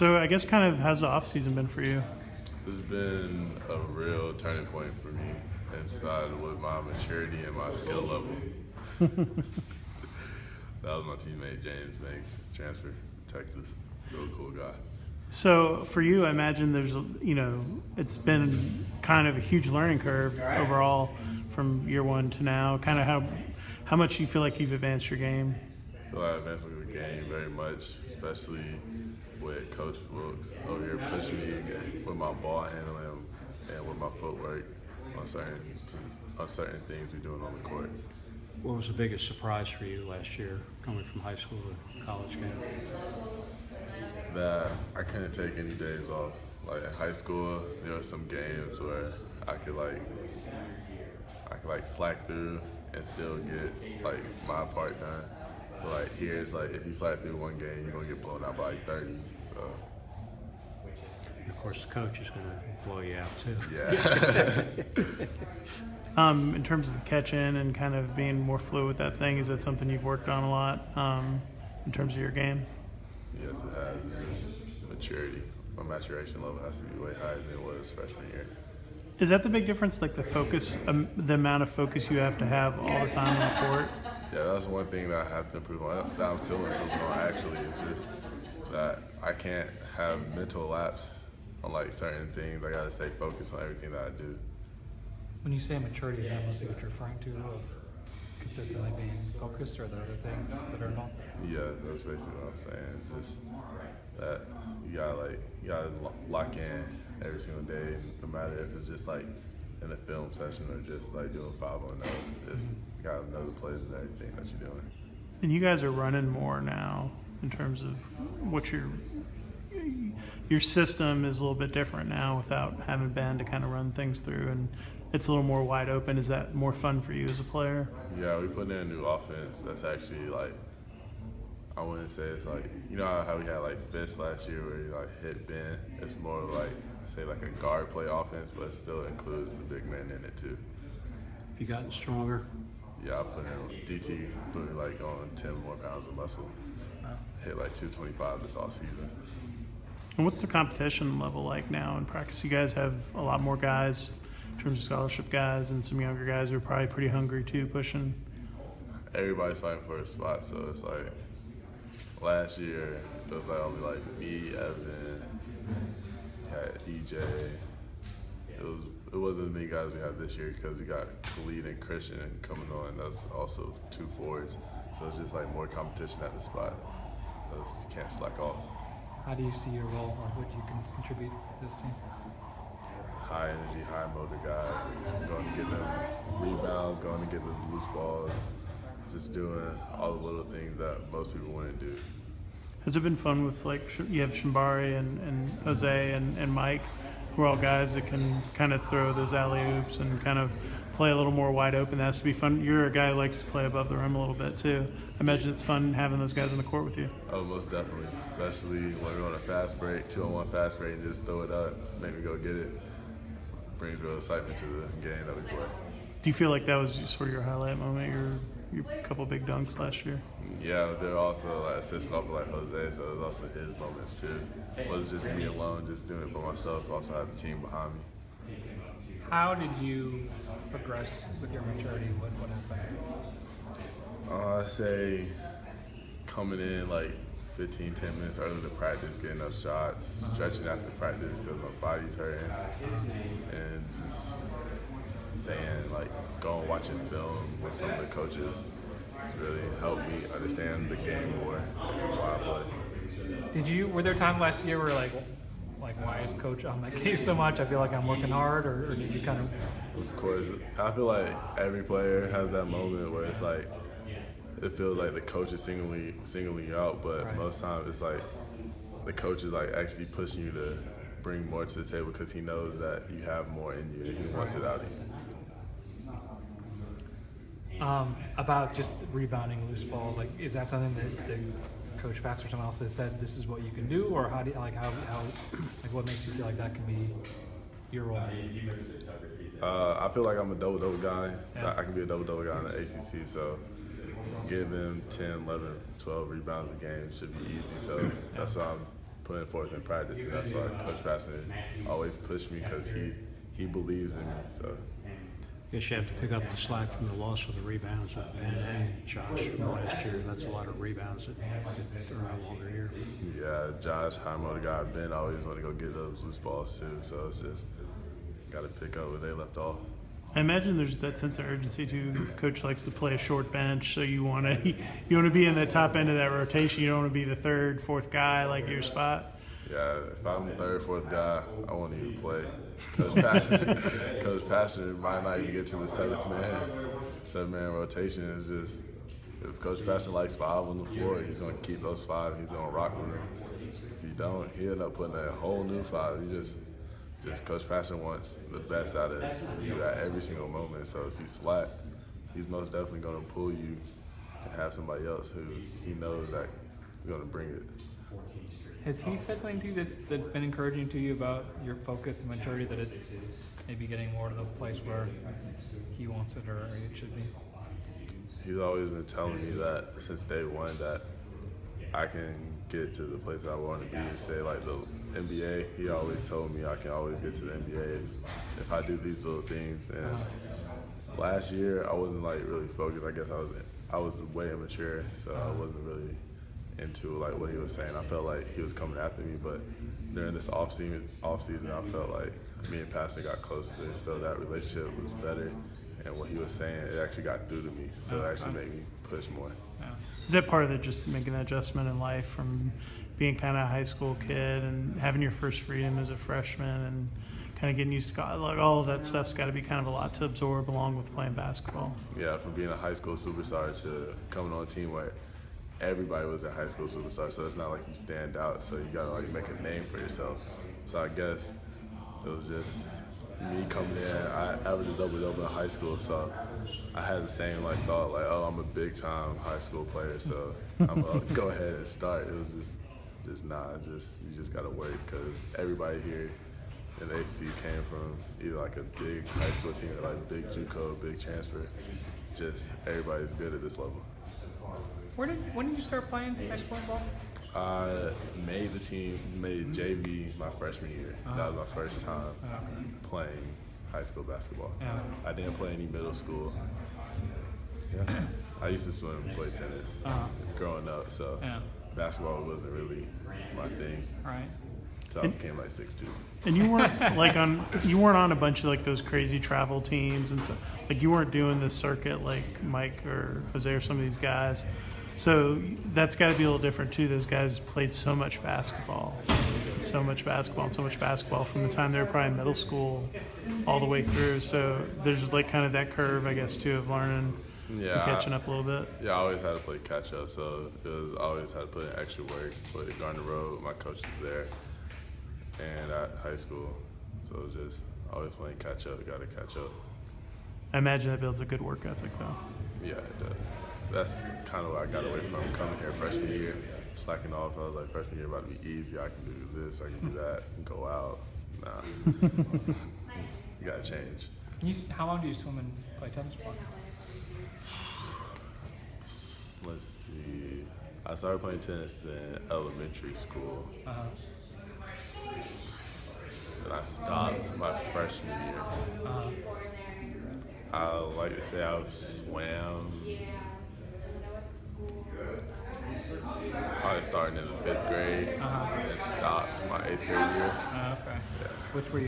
So I guess kind of how's the off season been for you? This has been a real turning point for me inside with my maturity and my skill level. That was my teammate James Banks, transfer from Texas. Real cool guy. So for you, I imagine there's, it's been kind of a huge learning curve overall from year one to now. Kind of how much you feel like you've advanced your game? I feel like I advanced my game very much, especially with Coach Wilkes over here pushing me with my ball handling and with my footwork on certain things we're doing on the court. What was the biggest surprise for you last year, coming from high school to college game? That I couldn't take any days off. Like in high school, there were some games where I could slack through and still get like my part done. But like here, it's like if you slack through one game, you're gonna get blown out by like 30. So. Of course, the coach is gonna blow you out too. Yeah. In terms of catching and kind of being more fluid with that thing, is that something you've worked on a lot in terms of your game? Yes, it has. It's just maturity. My maturation level has to be way higher than it was freshman year. Is that the big difference, like the focus, the amount of focus you have to have all the time on the court? Yeah, that's one thing that I have to improve on, that I'm still improving on actually, is just that I can't have mental lapse on like certain things. I gotta stay focused on everything that I do. When you say maturity, is that mostly what you're referring to of consistently being focused, or are there other things that are involved? Yeah, that's basically what I'm saying. It's just that you gotta lock in every single day, no matter if it's just like in a film session or just like doing 5-on-0. Just you gotta know the plays and everything that you're doing. And you guys are running more now in terms of what your system is a little bit different now without having Ben to kind of run things through, and it's a little more wide open. Is that more fun for you as a player? Yeah, we put in a new offense that's actually like, I wouldn't say it's like, you know how we had like Fist last year where you like hit Ben? It's more like, say like a guard play offense, but it still includes the big man in it too. Have you gotten stronger? Yeah, I put in DT, put me like on 10 more pounds of muscle. Hit like 225 this off season. And what's the competition level like now in practice? You guys have a lot more guys in terms of scholarship guys, and some younger guys who are probably pretty hungry too, pushing. Everybody's fighting for a spot, so it's like last year it was like only like me, Evan, had EJ. It wasn't as many guys we have this year because we got Khalid and Christian coming on. That's also 2 forwards, so it's just like more competition at the spot. So you can't slack off. How do you see your role, or what you can contribute to this team? High energy, high motor guy, going to get them rebounds, going to get those loose balls, just doing all the little things that most people wouldn't do. Has it been fun with, like, you have Shambari and Jose and Mike, who are all guys that can kind of throw those alley-oops and kind of play a little more wide open? That has to be fun. You're a guy who likes to play above the rim a little bit too. I imagine it's fun having those guys on the court with you. Oh, most definitely, especially when we're on a fast break, 2-on-1 fast break, and just throw it up, make me go get it. Brings real excitement to the game that we play. Do you feel like that was sort of your highlight moment, your couple big dunks last year? Yeah, they're also like assisted off of like Jose, so it was also his moments too. It wasn't just me alone, just doing it by myself. Also had the team behind me. How did you progress with your maturity? What happened? I'd say coming in like 15, 10 minutes early to practice, getting up shots, stretching after practice because my body's hurting, and just saying like going watching film with some of the coaches really helped me understand the game more while I play. Were there times last year where like why is coach on my case so much? I feel like I'm working hard, or did you kind of? Of course, I feel like every player has that moment where it's like it feels like the coach is singling you out, but right. Most times it's like the coach is like actually pushing you to bring more to the table because he knows that you have more in you and he wants it out of you. About just rebounding loose balls, like is that something that the Coach Bass or someone else has said this is what you can do, or how do you, how what makes you feel like that can be your role? I feel like I'm a double-double guy. Yeah. I can be a double-double guy in the ACC, so giving 10, 11, 12 rebounds a game should be easy. So that's why I'm putting forth in practice, and that's why Coach Pastor always pushed me because he believes in me. So. Guess you have to pick up the slack from the loss of the rebounds with Ben and Josh from last year. That's a lot of rebounds that are no longer here. Yeah, Josh, high motor guy, Ben always want to go get those loose balls too. So it's just got to pick up where they left off. I imagine there's that sense of urgency too. Coach likes to play a short bench, so you want to be in the top end of that rotation. You don't want to be the third, fourth guy like your spot. Yeah, if I'm the third, fourth guy, I won't even play. Coach Pastor might not even get to the seventh man rotation. Is just if Coach Pastor likes 5 on the floor, he's going to keep those 5. He's going to rock with them. If you don't, he'll end up putting a whole new 5. You just Coach Pastor wants the best out of you at every single moment. So if you slack, he's most definitely going to pull you and have somebody else who he knows that is going to bring it. Has he said something to you that's been encouraging to you about your focus and maturity, that it's maybe getting more to the place where he wants it or it should be? He's always been telling me that since day one that I can get to the place that I want to be. Say like the NBA, he always told me I can always get to the NBA if I do these little things. And last year I wasn't like really focused. I guess I was way immature, so I wasn't really into like what he was saying. I felt like he was coming after me, but during this off season, I felt like me and Pastor got closer, so that relationship was better. And what he was saying, it actually got through to me, so it actually made me push more. Is that part of it, just making that adjustment in life from being kind of a high school kid and having your first freedom as a freshman and kind of getting used to like all of that stuff's got to be kind of a lot to absorb along with playing basketball? Yeah, from being a high school superstar to coming on a team where everybody was a high school superstar, so it's not like you stand out, so you gotta like make a name for yourself. So I guess it was just me coming in. I averaged a double-double in high school, so I had the same like thought, like, oh, I'm a big-time high school player, so I'm gonna go ahead and start. It was you just gotta work, because everybody here in the ACC came from either like a big high school team or like big JUCO, big transfer. Just everybody's good at this level. When did you start playing high school ball? I made the team, made JV my freshman year. That was my first time playing high school basketball. I didn't play any middle school. Yeah. I used to swim and play tennis growing up, so basketball wasn't really my thing. Right. So I became like 6'2". And you weren't you weren't on a bunch of like those crazy travel teams and stuff. Like you weren't doing the circuit like Mike or Jose or some of these guys. So that's got to be a little different too. Those guys played so much basketball and so much basketball from the time they were probably in middle school all the way through. So there's just like kind of that curve, I guess, too, of learning and catching up a little bit. Yeah, I always had to play catch up, so it was always had to put in extra work. But on the road, my coach is there, and at high school, so it was just always playing catch up. Got to catch up. I imagine that builds a good work ethic, though. Yeah, it does. That's kind of what I got away from coming here freshman year, slacking off. I was like, freshman year about to be easy. I can do this, I can do that, and go out. Nah, you gotta change. How long do you swim and play tennis for? Let's see. I started playing tennis in elementary school. And I stopped my freshman year. I like to say I swam. Probably starting in the 5th grade and stopped my 8th grade year. Okay. Yeah. Which were you?